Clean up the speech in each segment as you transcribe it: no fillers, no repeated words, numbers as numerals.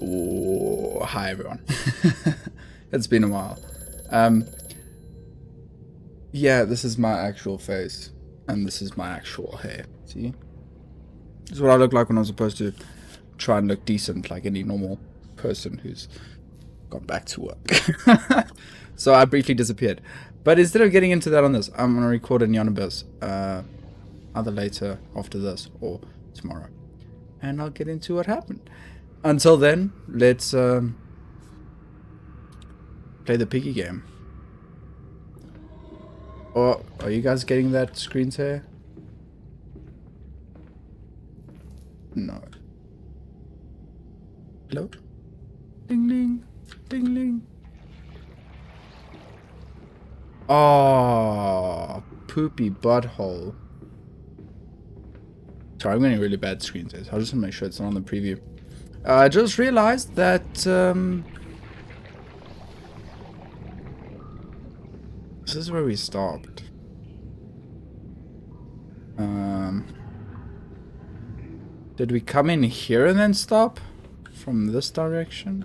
Oh, hi everyone. It's been a while. Yeah, this is my actual face, and this is my actual hair. See? This is what I look like when I'm supposed to try and look decent, like any normal person who's gone back to work. So I briefly disappeared. But instead of getting into that on this, I'm gonna record a Neonibus, either later after this or tomorrow, and I'll get into what happened. Until then, let's play the piggy game. Or are you guys getting that screen share? No. Hello? Ding ding. Ding ding. Oh, poopy butthole. Sorry, I'm getting really bad screen shares. I'll just make sure it's not on the preview. I just realized that this is where we stopped. Did we come in here and then stop? From this direction?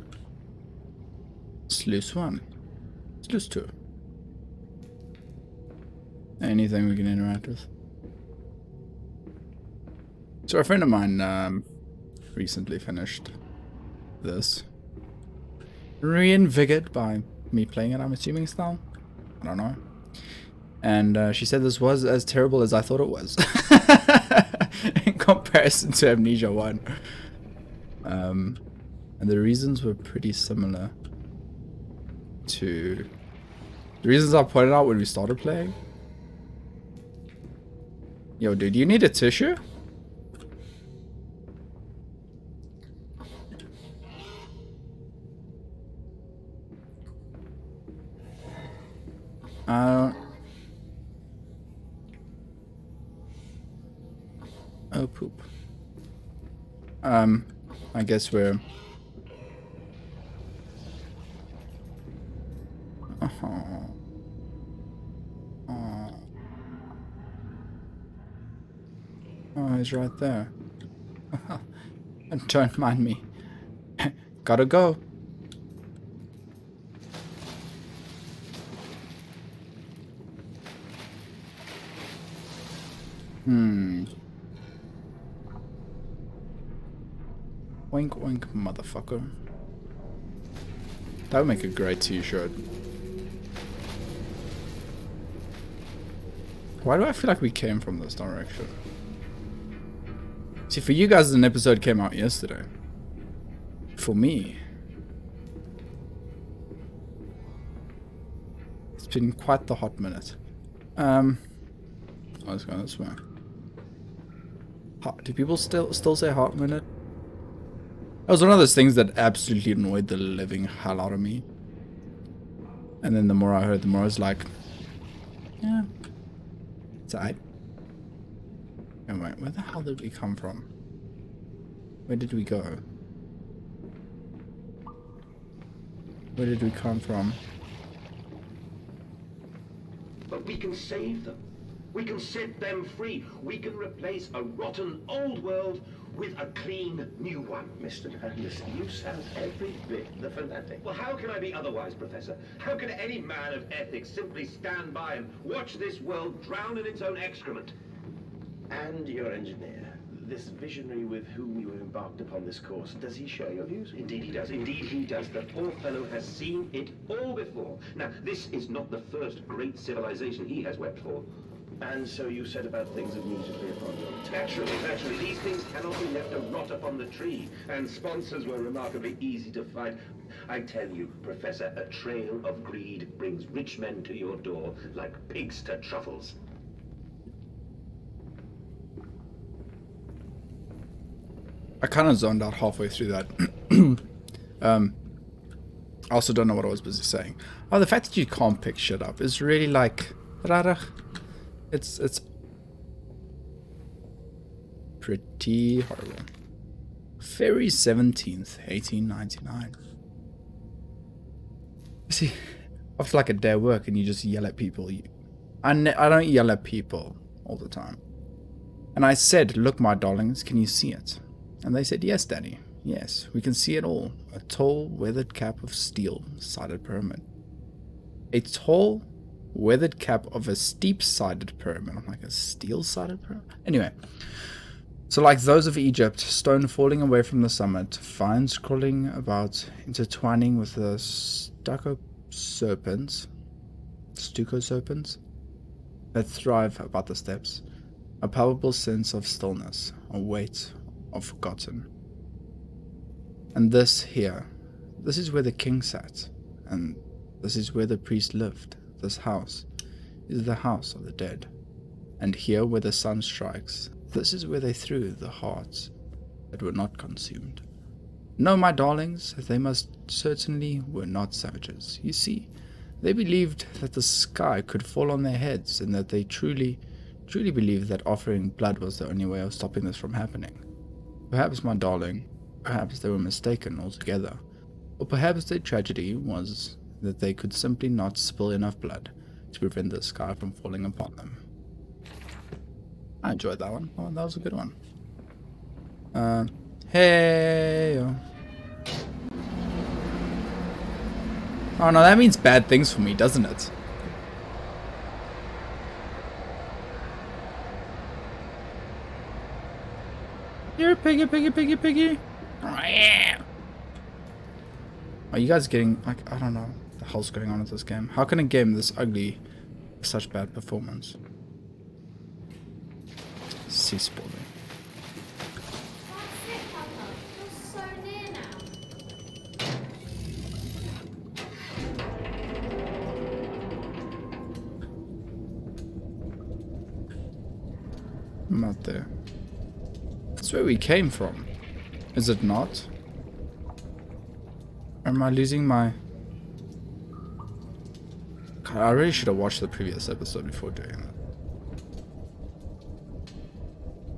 Sluice 1. Sluice 2. Anything we can interact with. So a friend of mine recently finished this. Reinvigorated by me playing it, I'm assuming still. I don't know. And she said this was as terrible as I thought it was. In comparison to Amnesia 1. And the reasons were pretty similar to the reasons I pointed out when we started playing. Yo, dude, you need a tissue? Oh, poop. I guess we're... Oh, he's right there. Don't mind me. Gotta go. Wink wink, motherfucker. That would make a great t-shirt. Why do I feel like we came from this direction? See, for you guys, an episode came out yesterday. For me, it's been quite the hot minute. Let's go this way. Do people still say hot minute? That was one of those things that absolutely annoyed the living hell out of me. And then the more I heard, the more I was like, yeah, it's alright. Oh wait, where the hell did we come from? Where did we go? Where did we come from? But we can save them. We can set them free. We can replace a rotten old world with a clean new one. Mr. Landis, you sound every bit the fanatic. Well, how can I be otherwise, Professor? How can any man of ethics simply stand by and watch this world drown in its own excrement? And your engineer, this visionary with whom you have embarked upon this course, does he share your views? Indeed he does. Indeed he does. The poor fellow has seen it all before. Now, this is not the first great civilization he has wept for. And so you said about things immediately upon your return. Naturally, these things cannot be left to rot upon the tree. And sponsors were remarkably easy to find. I tell you, Professor, a trail of greed brings rich men to your door like pigs to truffles. I kind of zoned out halfway through that. I also don't know what I was busy saying. Oh, the fact that you can't pick shit up is really like... It's pretty horrible. February 17th, 1899. See, after like a day of work and you just yell at people. I don't yell at people all the time. And I said, look, my darlings, can you see it? And they said, yes, Daddy. Yes, we can see it all. A tall, weathered cap of steel-sided pyramid. A tall, weathered cap of a steep-sided pyramid. I'm like, a steel-sided pyramid? Anyway. So like those of Egypt, stone falling away from the summit, vines crawling about, intertwining with the stucco serpents that thrive about the steps. A palpable sense of stillness, a weight of forgotten. And this here, this is where the king sat, and this is where the priest lived. This house is the house of the dead. And here where the sun strikes, this is where they threw the hearts that were not consumed. No, my darlings, they most certainly were not savages. You see, they believed that the sky could fall on their heads, and that they truly believed that offering blood was the only way of stopping this from happening. Perhaps, my darling, perhaps they were mistaken altogether. Or perhaps their tragedy was that they could simply not spill enough blood to prevent the sky from falling upon them. I enjoyed that one. Oh, that was a good one. Hey. Oh no, that means bad things for me, doesn't it? You're a piggy, piggy, piggy, piggy. Oh yeah. Are you guys getting, like, I don't know what the hell's going on with this game. How can a game this ugly have such bad performance? Sea spawning. That's it, Papa. You're so near now. I'm not there. That's where we came from. Is it not? Or am I losing my... God, I really should have watched the previous episode before doing that.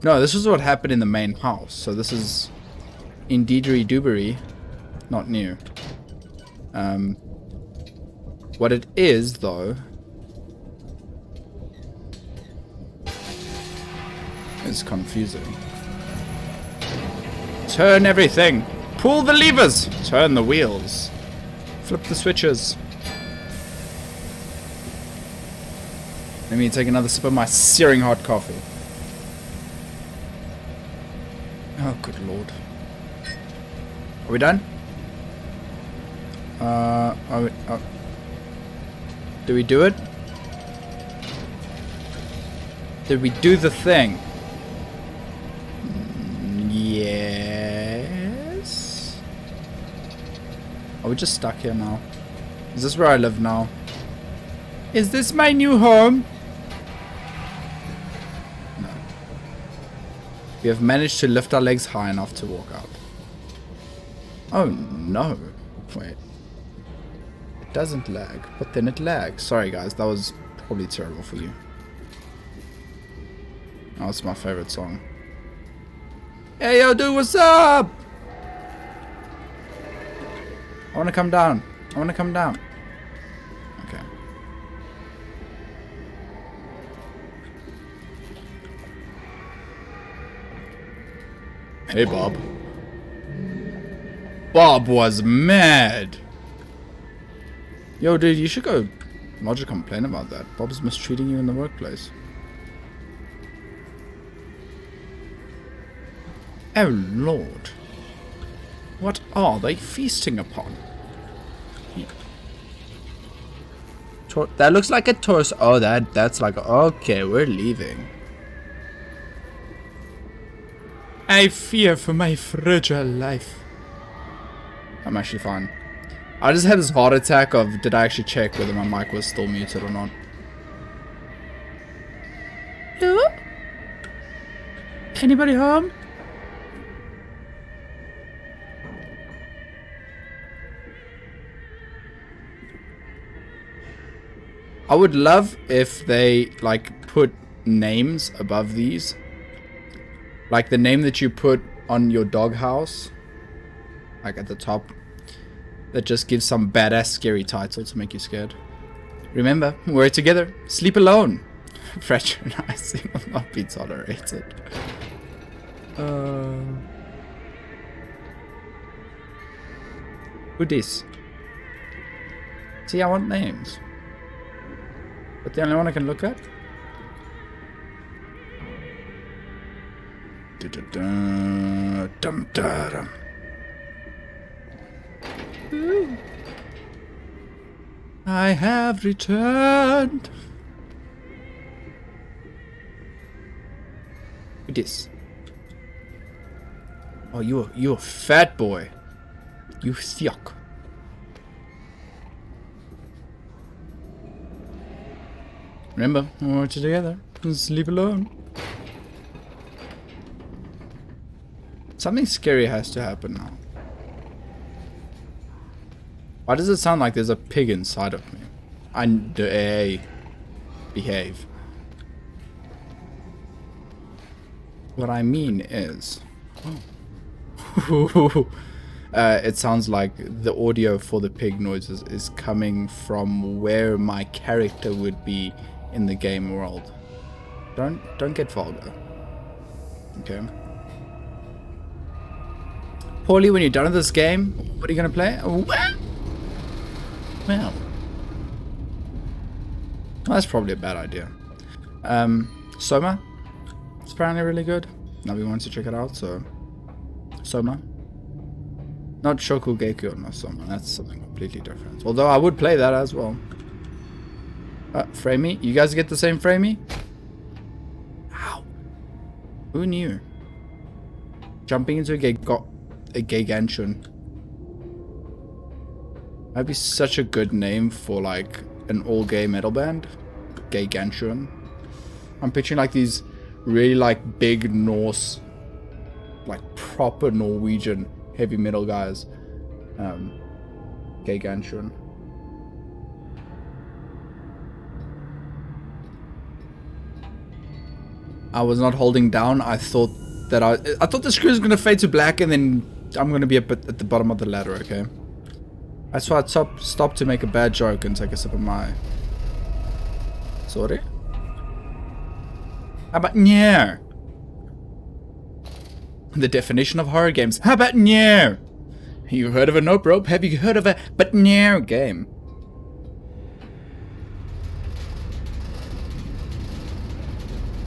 No, this is what happened in the main house. So this is indeedery doobery, not new. What it is, though, is confusing. Turn everything! Pull the levers! Turn the wheels! Flip the switches. Let me take another sip of my searing hot coffee. Oh, good lord. Are we done? Did we do it? Did we do the thing? Yes. Are we just stuck here now? Is this where I live now? Is this my new home? No. We have managed to lift our legs high enough to walk out. Oh no. Wait. It doesn't lag, but then it lags. Sorry guys, that was probably terrible for you. Oh, it's my favorite song. Hey yo dude, what's up? I wanna come down. I wanna come down. Okay. Hey Bob. Bob was mad. Yo dude, you should go lodge a complaint about that. Bob's mistreating you in the workplace. Oh lord. What are they feasting upon? That looks like a torso. Oh, that's like... Okay, we're leaving. I fear for my fragile life. I'm actually fine. I just had this heart attack of... Did I actually check whether my mic was still muted or not? Hello? Anybody home? I would love if they, like, put names above these. Like the name that you put on your doghouse. Like at the top. That just gives some badass scary title to make you scared. Remember, we're together. Sleep alone. Fraternizing will not be tolerated. Who this? See, I want names. But the only one I can look at? Dum-da-dum. I have returned. Who this? Oh, you a fat boy. You thick. Remember, when we're together, sleep alone. Something scary has to happen now. Why does it sound like there's a pig inside of me? Behave. What I mean is... it sounds like the audio for the pig noises is coming from where my character would be in the game world. Don't get vulgar. Okay. Paulie, when you're done with this game, what are you gonna play? Well, that's probably a bad idea. Soma, it's apparently really good. Navi wants to check it out, so Soma. Not Shokugeki no Soma, that's something completely different. Although I would play that as well. Framey, you guys get the same Framey? Ow. Who knew? Jumping into a Gigantian. That'd be such a good name for like an all-gay metal band. Gigantian. I'm picturing like these really like big Norse, like proper Norwegian heavy metal guys. Gigantian. I was not holding down. I thought that I thought the screw was gonna fade to black and then I'm gonna be up at the bottom of the ladder, okay? That's why I stopped to make a bad joke and take a sip of my... Sorry? How about no? The definition of horror games. How about no? You heard of a nope rope? Have you heard of a but no game?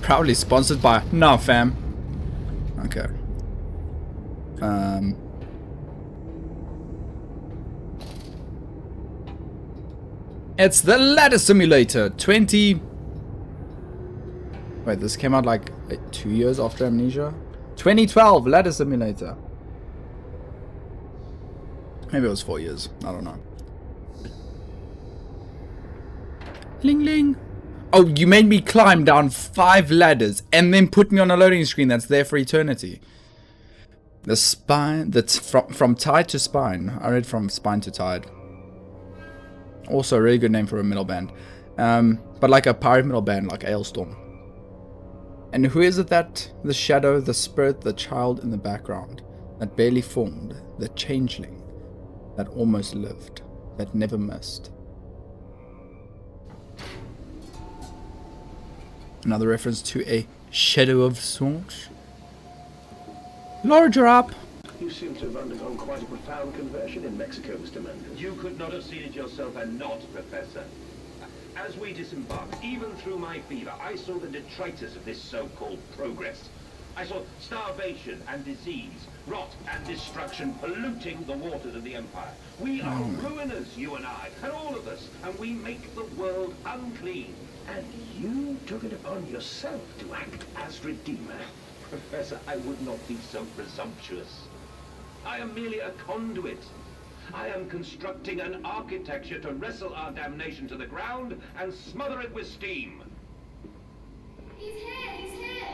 Proudly sponsored by No Fam. Okay. It's the ladder simulator 20. Wait, this came out like 2 years after Amnesia. 2012 ladder simulator. Maybe it was 4 years. I don't know. Ling ling. Oh, you made me climb down 5 ladders and then put me on a loading screen that's there for eternity. The spine, that's from tide to spine. I read from spine to tide. Also a really good name for a metal band. But like a pirate metal band like Ailstorm. And who is it that the shadow, the spirit, the child in the background that barely formed, the changeling that almost lived, that never missed? Another reference to a shadow of sorts. Larger up. You seem to have undergone quite a profound conversion in Mexico, Mr. Mann. You could not have seen it yourself and not, Professor. As we disembarked, even through my fever, I saw the detritus of this so-called progress. I saw starvation and disease, rot and destruction polluting the waters of the Empire. We are ruiners, you and I, and all of us, and we make the world unclean. And you took it upon yourself to act as Redeemer. Professor, I would not be so presumptuous. I am merely a conduit. I am constructing an architecture to wrestle our damnation to the ground and smother it with steam. He's here, he's here.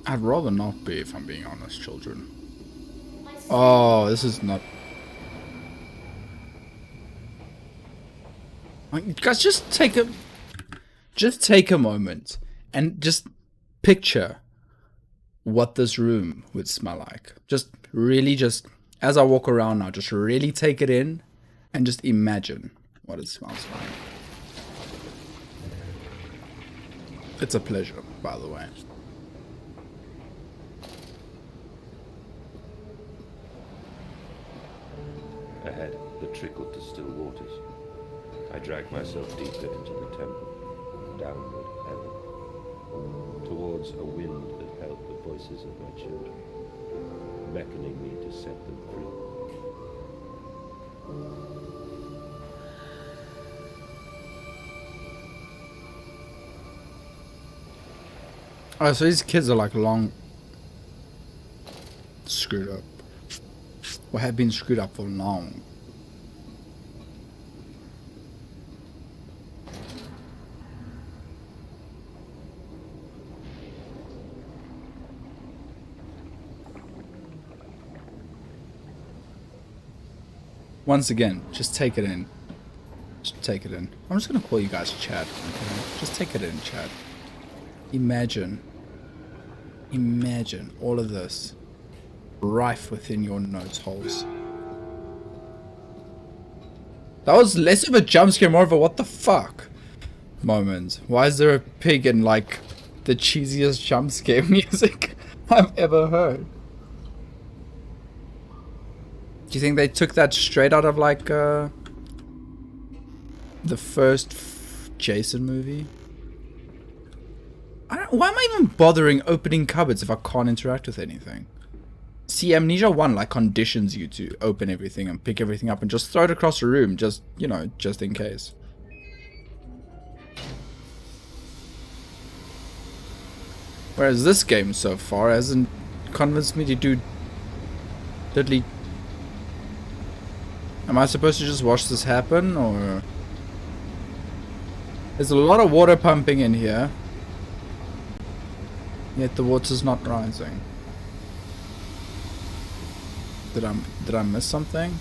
I'd rather not be, if I'm being honest, children. My son. Oh, this is not... Like, guys, just take a moment and just picture what this room would smell like. Just really as I walk around now, just really take it in and just imagine what it smells like. It's a pleasure, by the way. Ahead, the trickle to still waters. I dragged myself deeper into the temple, downward ever, towards a wind that held the voices of my children, beckoning me to set them free. Oh, so these kids are like long screwed up. Or have been screwed up for long. Once again, just take it in. Just take it in. I'm just gonna call you guys chat. Okay? Just take it in, chat. Imagine all of this rife within your notes holes. That was less of a jump scare, more of a what the fuck moment. Why is there a pig in like the cheesiest jump scare music I've ever heard? Do you think they took that straight out of like the first Jason movie? Why am I even bothering opening cupboards if I can't interact with anything? See, Amnesia 1 like conditions you to open everything and pick everything up and just throw it across the room, just, you know, just in case. Whereas this game so far hasn't convinced me to do diddly. Am I supposed to just watch this happen, or? There's a lot of water pumping in here. Yet the water's not rising. Did I miss something?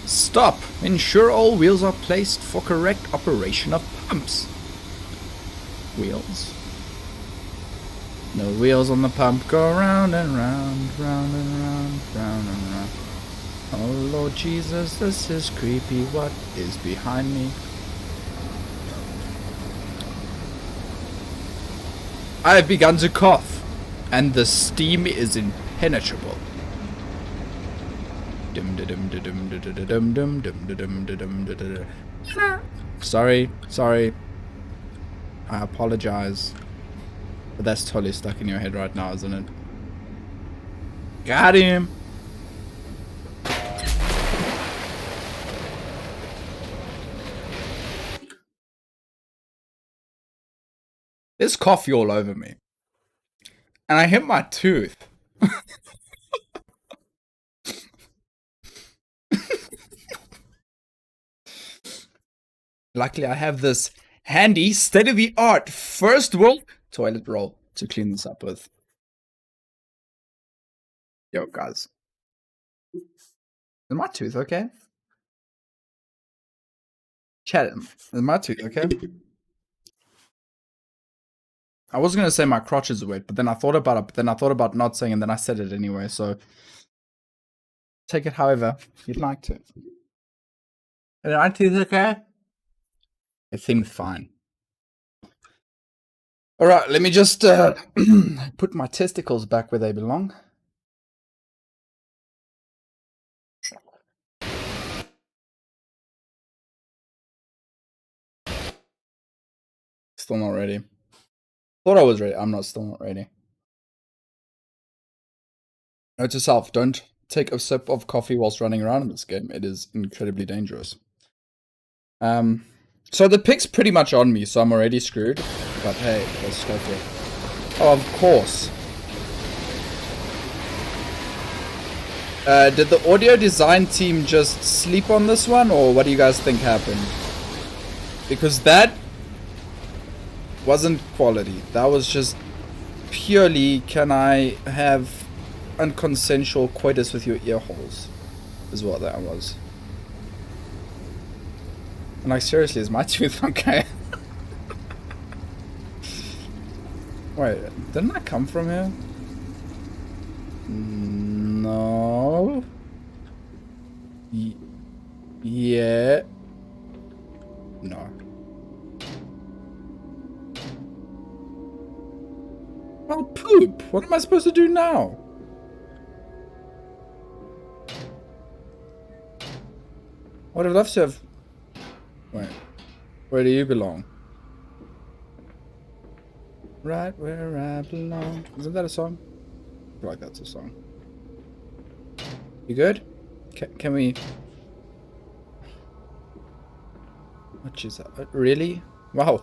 Stop! Ensure all wheels are placed for correct operation of pumps. Wheels. No wheels on the pump go round and round, round and round, round and round. Oh Lord Jesus, this is creepy. What is behind me? I have begun to cough, and the steam is impenetrable. Sorry. I apologize. But that's totally stuck in your head right now, isn't it? Got him! There's coffee all over me. And I hit my tooth. Luckily, I have this handy, state-of-the-art, first world toilet roll to clean this up with. Yo, guys. Is my tooth okay? Chat, is my tooth okay? I was gonna say my crotch is wet, but then I thought about it, but then I thought about not saying, and then I said it anyway, so take it however you'd like to. Is my tooth okay? It seems fine. Alright, let me just put my testicles back where they belong. Still not ready. Thought I was ready. I'm still not ready. Note to self, don't take a sip of coffee whilst running around in this game. It is incredibly dangerous. So the pig's pretty much on me, so I'm already screwed. But hey, let's go for it. Oh, of course. Did the audio design team just sleep on this one, or what do you guys think happened? Because that wasn't quality. That was just purely, can I have unconsensual coitus with your ear holes, is what that was. And like, seriously, is my tooth okay? Wait, didn't I come from here? No. Yeah. No. Well, poop. What am I supposed to do now? Would have loved to have... Wait. Where do you belong? Right where I belong. Isn't that a song? I feel like that's a song. You good? Can we... What is that? Really? Wow.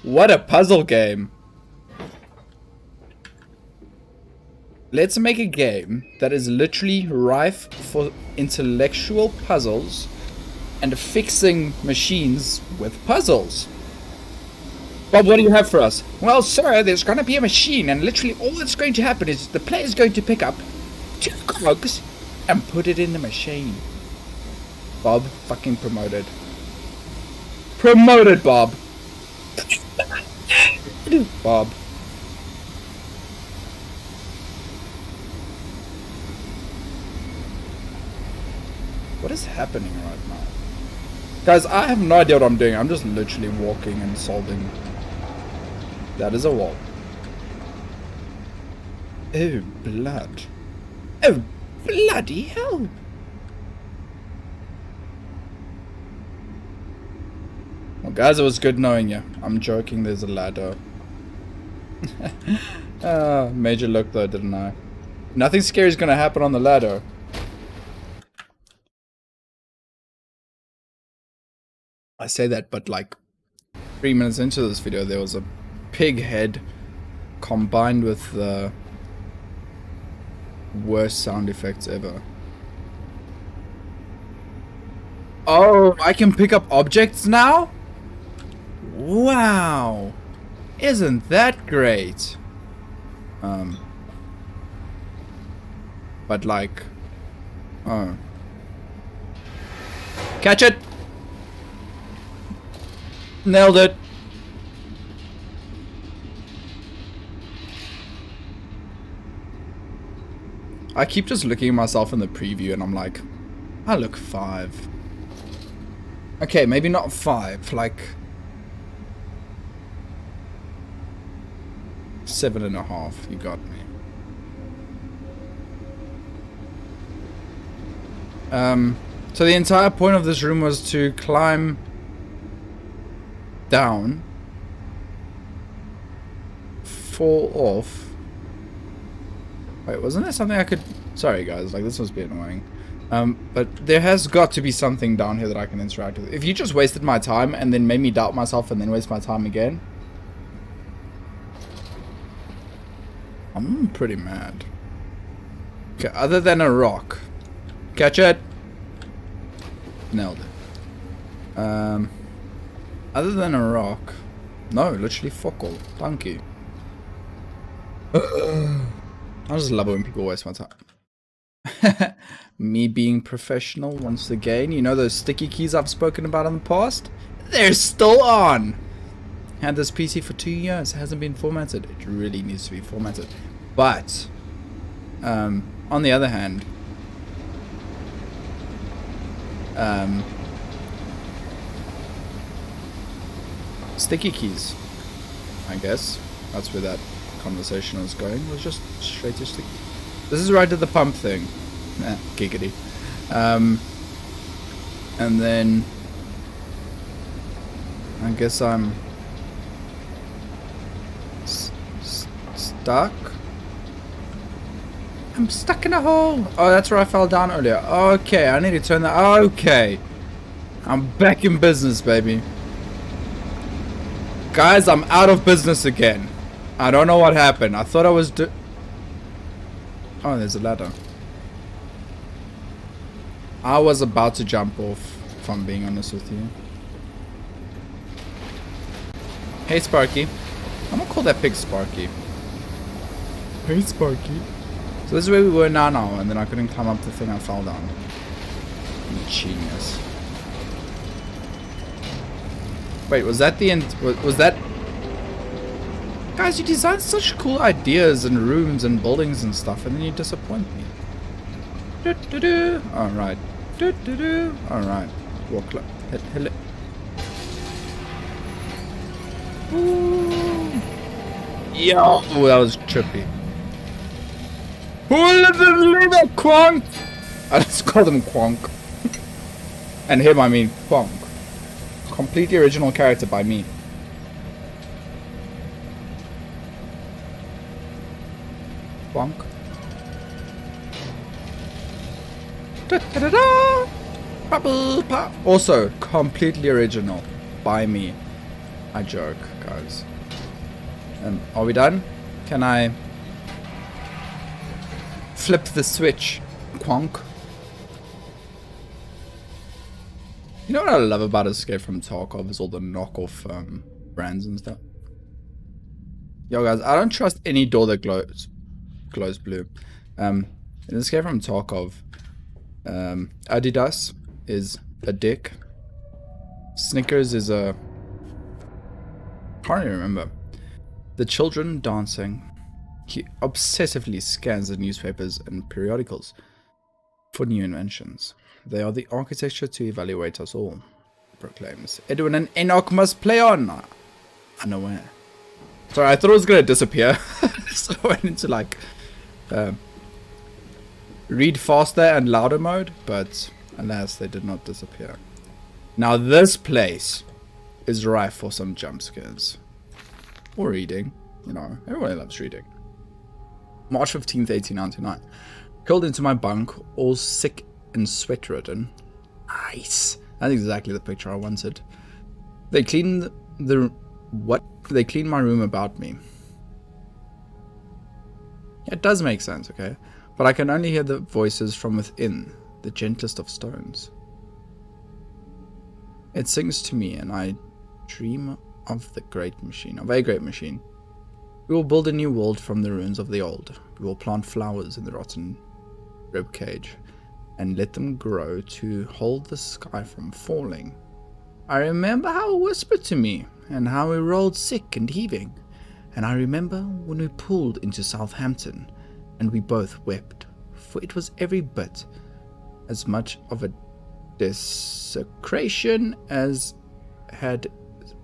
What a puzzle game. Let's make a game that is literally rife for intellectual puzzles and fixing machines with puzzles. Bob, what do you have for us? Well, sir, there's going to be a machine, and literally all that's going to happen is the player's going to pick up 2 cogs and put it in the machine. Bob, fucking promoted. Promoted, Bob. Bob. What is happening right now? Guys, I have no idea what I'm doing. I'm just literally walking and solving. That is a wall. Oh, blood. Oh, bloody hell. Well, guys, it was good knowing you. I'm joking, there's a ladder. Made you look though, didn't I? Nothing scary is gonna happen on the ladder. I say that, but like 3 minutes into this video, there was a pig head combined with the worst sound effects ever. Oh, I can pick up objects now? Wow. Isn't that great? But like, oh. Catch it! Nailed it. I keep just looking at myself in the preview and I'm like, I look 5. Okay, maybe not 5, like 7.5. You got me. So the entire point of this room was to climb down, fall off. Wait, wasn't there something I could... Sorry guys, like this must be annoying. But there has got to be something down here that I can interact with. If you just wasted my time and then made me doubt myself and then waste my time again, I'm pretty mad. Okay, other than a rock. Catch it! Nailed it. Other than a rock. No, literally fuck all. Thank you. I just love it when people waste my time. Me being professional once again. You know those sticky keys I've spoken about in the past? They're still on! Had this PC for 2 years. It hasn't been formatted. It really needs to be formatted. But, on the other hand, sticky keys, I guess. That's where that conversation was going. It was just straight to sticky. This is where I did the pump thing. Giggity. And then I guess I'm stuck. I'm stuck in a hole. Oh, that's where I fell down earlier. Okay, I need to turn that. Okay, I'm back in business, baby. Guys, I'm out of business again. I don't know what happened. I thought I was Oh, there's a ladder. I was about to jump off, if I'm being honest with you. Hey, Sparky. I'm gonna call that pig Sparky. Hey, Sparky. So this is where we were now, and then I couldn't climb up the thing, I fell down. Genius. Wait, was that the end? Was that... Guys, you design such cool ideas and rooms and buildings and stuff, and then you disappoint me. Alright. Alright. Walk like... Hello. Yo! Oh, that was trippy. Who let them leave a quonk? I just call them quonk. And him, I mean Quonk. Completely original character by me. Quonk. Also, completely original by me. I joke, guys. Are we done? Can I flip the switch, Quonk? You know what I love about Escape from Tarkov is all the knockoff brands and stuff. Yo, guys, I don't trust any door that glows blue. In Escape from Tarkov, Adidas is a dick. Snickers is a... can't even remember. The children dancing. He obsessively scans the newspapers and periodicals for new inventions. They are the architecture to evaluate us all, proclaims. Edwin and Enoch must play on. Unaware. Sorry, I thought it was going to disappear. So I went into like read faster and louder mode, but alas, they did not disappear. Now this place is rife for some jump scares. Or reading. You know, everybody loves reading. March 15th, 1899. Curled into my bunk, all sick and sweat-ridden. Nice. That's exactly the picture I wanted. They cleaned They cleaned my room about me. Yeah, it does make sense, okay? But I can only hear the voices from within, the gentlest of stones. It sings to me, and I dream of a great machine. We will build a new world from the ruins of the old. We will plant flowers in the rotten rib cage and let them grow to hold the sky from falling. I remember how it whispered to me and how we rolled sick and heaving. And I remember when we pulled into Southampton and we both wept, for it was every bit as much of a desecration as had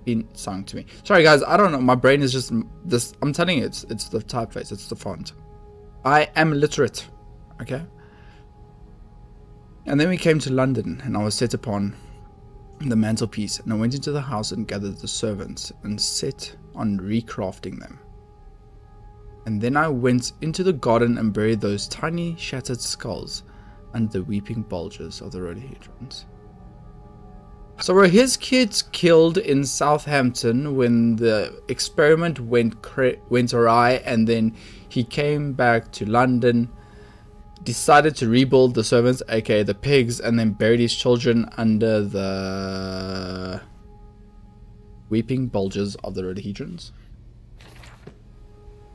been sung to me. Sorry guys, I don't know, my brain is just this. I'm telling you, it's the typeface, it's the font. I am illiterate, okay? And then we came to London and I was set upon the mantelpiece, and I went into the house and gathered the servants and set on recrafting them. And then I went into the garden and buried those tiny shattered skulls under the weeping bulges of the rhododendrons. So were his kids killed in Southampton when the experiment went awry, and then he came back to London, decided to rebuild the servants, aka the pigs, and then buried his children under the weeping bulges of the rhododendrons?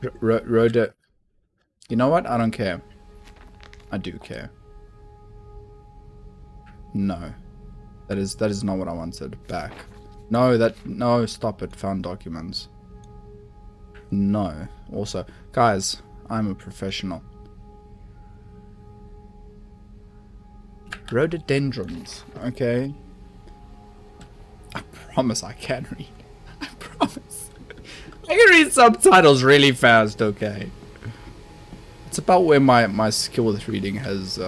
You know what? I don't care. I do care. No. That is not what I wanted. Back. No, stop it. Found documents. No. Also, guys, I'm a professional. Rhododendrons. Okay. I promise I can read. I promise. I can read subtitles really fast, okay. It's about where my skill with reading has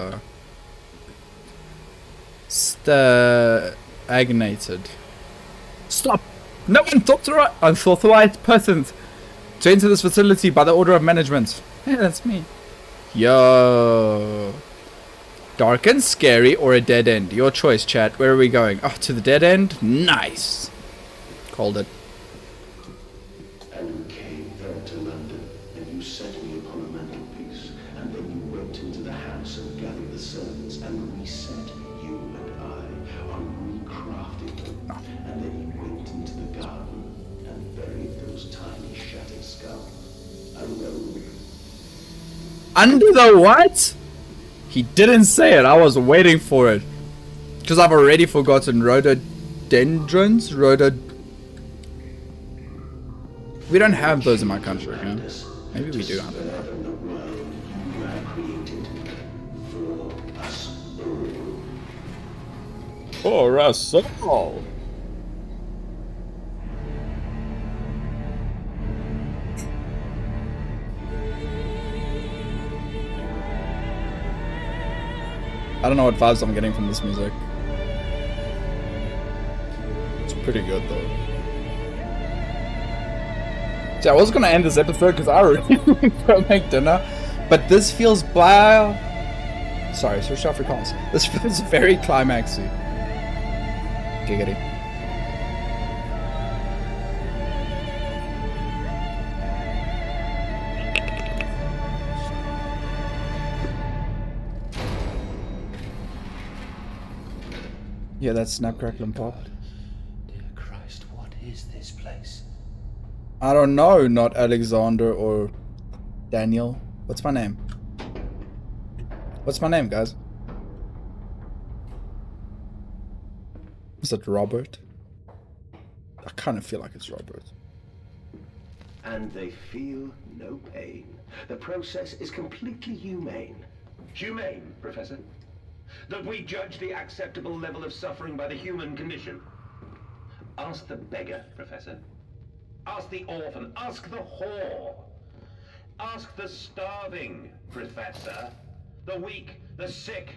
stagnated. Stop! No unauthorized persons to enter this facility by the order of management. Yeah, that's me. Yo. Dark and scary or a dead end? Your choice, chat. Where are we going? Oh, to the dead end? Nice. Called it. And you came then to London, and you set me upon a mantelpiece, and then you went into the house and gathered the servants and reset you and I on recrafting them. And then you went into the garden and buried those tiny shattered skulls. Under the what? He didn't say it. I was waiting for it. Because I've already forgotten rhododendrons. We don't have those in my country, okay? Maybe we do. I don't know. For us all. I don't know what vibes I'm getting from this music. pretty good though. See, I was gonna end this episode because I already go make dinner, but this feels sorry, switch off Afrikaans. This feels very climaxy. Giggity. Yeah, that's snap, crackle, and pop. Dear Christ, what is this place? I don't know, not Alexander or Daniel. What's my name? What's my name, guys? Is it Robert? I kind of feel like it's Robert. And they feel no pain. The process is completely humane. Humane, Professor? That we judge the acceptable level of suffering by the human condition? Ask the beggar, Professor. Ask the orphan. Ask the whore. Ask the starving, Professor. The weak, the sick,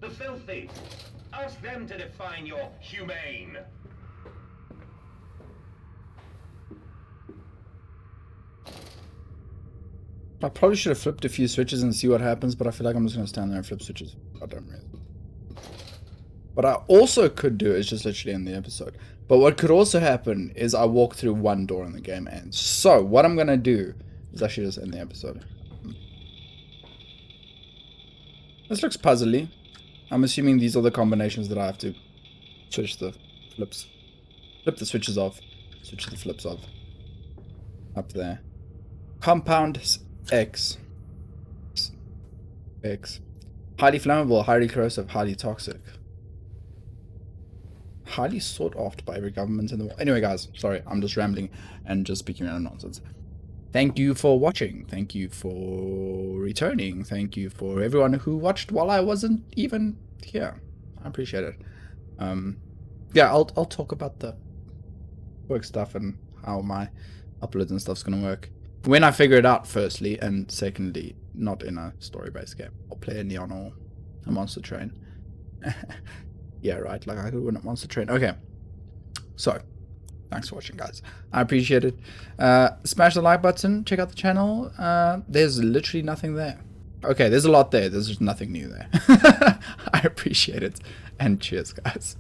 the filthy. Ask them to define your humane. I probably should have flipped a few switches and see what happens, but I feel like I'm just going to stand there and flip switches. I don't really. What I also could do is just literally end the episode. But what could also happen is I walk through one door and the game ends. So what I'm going to do is actually just end the episode. This looks puzzly. I'm assuming these are the combinations that I have to switch the flips. Flip the switches off. Switch the flips off. Up there. Compound X. X. Highly flammable, highly corrosive, highly toxic. Highly sought after by every government in the world. Anyway, guys, sorry, I'm just rambling and just speaking random nonsense. Thank you for watching. Thank you for returning. Thank you for everyone who watched while I wasn't even here. I appreciate it. Yeah, I'll talk about the work stuff and how my uploads and stuff's gonna work when I figure it out, firstly, and secondly, not in a story-based game. I'll play a Neon or a Monster Train. Yeah, right, like I could win a Monster Train. Okay, so thanks for watching, guys. I appreciate it. Smash the like button, check out the channel. There's literally nothing there. Okay, there's a lot there. There's just nothing new there. I appreciate it. And cheers, guys.